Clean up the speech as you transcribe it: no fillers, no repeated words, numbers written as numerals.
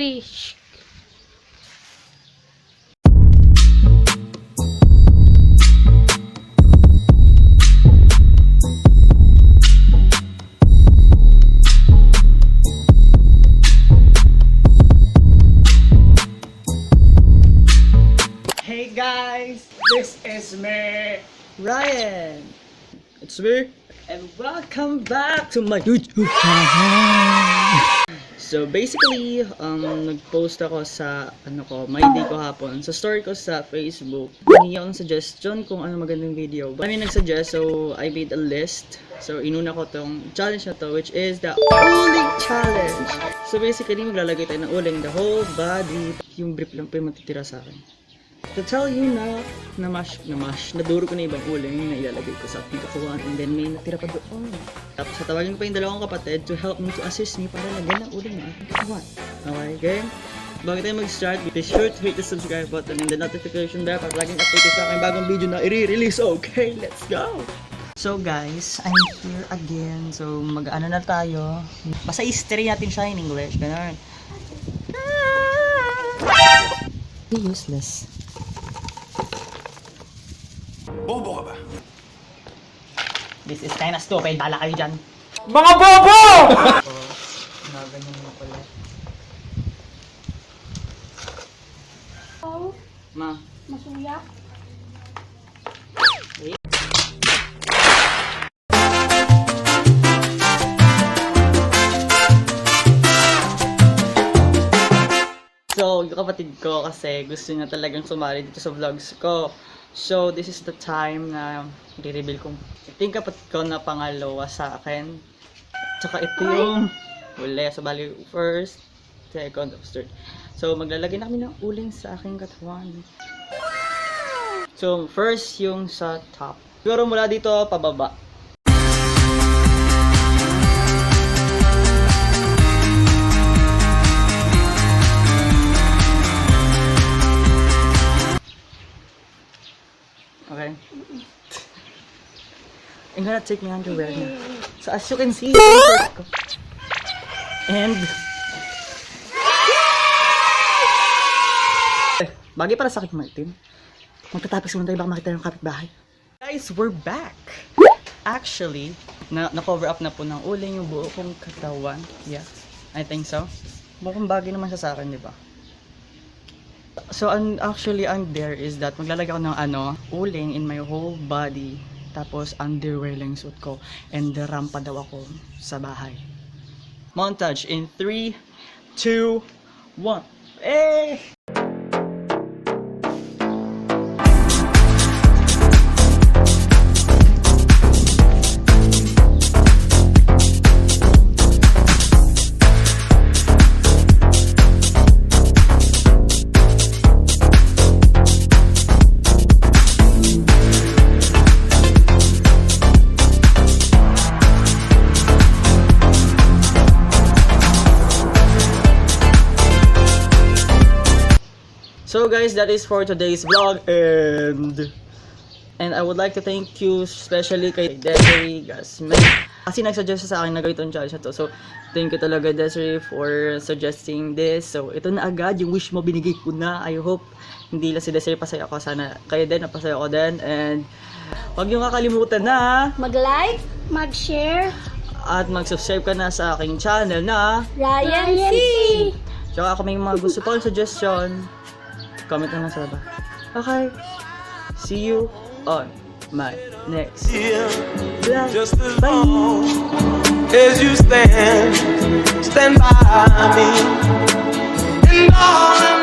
Fish. Hey guys, this is me, Ryan. It's me, and welcome back to my YouTube channel. So basically, nag-post ako sa my day ko hapon, sa story ko sa Facebook. Hindi akong suggestion kung ano magandang video. Kami nag-suggest, so I made a list. So inuna ko tong challenge na to, which is the uling challenge. So basically, maglalagay tayo ng uling the whole body. Yung brief lang po yung matitira sa akin. To tell you na naduro ko na ibang uling na ilalagay ko sa aking kakuhaan, and then may natira pa doon. Tapos tatawagin ko pa yung dalawang kapatid to help me, to assist me para lagyan ng uling na aking kakuhaan. Okay, game? Bago tayo mag-start, be sure to hit the subscribe button and the notification bell para laging update sa aking bagong video na i-release. Okay, let's go! So guys, I'm here again. So mag-ano na tayo. Basta i-stray natin siya in English. Ganun. Useless. Bobo ka ba? This is kinda stupid. Bala kayo dyan. Mga bobo! Ganyan mo pala. Oh, Ma. masuya. So, yung kapatid ko kasi gusto niya talagang sumali dito sa vlogs ko. So, this is the time na i-reveal kong ito yung kapatid ko na pangalawa sa akin. Tsaka ito yung huli. So, bali first, second, third. So, maglalagay na kami ng uling sa aking katawan. So, first yung sa top. Siguro mula dito pababa. Okay. I'm gonna take my underwear now. So as you can see, yung shorts ko. And bagay para sa akin, Martin. Magtatapos muna tayo, baka makita yung kapitbahay. Guys, we're back! Actually, na-cover up na po ng uling yung buo kong katawan. Yeah, I think so. Mukhang bagay naman siya sa akin, di ba? So, actually, there is that maglalagay ako ng uling in my whole body. Tapos, underwear lang yung suit ko. And rampa daw ako sa bahay. Montage in 3, 2, 1. Eh! So guys, that is for today's vlog, and I would like to thank you especially kay Desiree Gasman kasi nagsuggest sa akin na gawin challenge na to. So thank you talaga, Desiree, for suggesting this. So ito na agad, yung wish mo binigay ko na. I hope hindi lang si Desiree pasaya ako, sana kayo din napasaya ako din. And huwag niyo kakalimutan na Mag-like, mag-share, at mag-subscribe ka na sa aking channel na Ryan C. Tsaka kung may mga gusto pa suggestion, comment naman sa baba. Okay. See you on my next vlog. Just as long as you stand by me, and all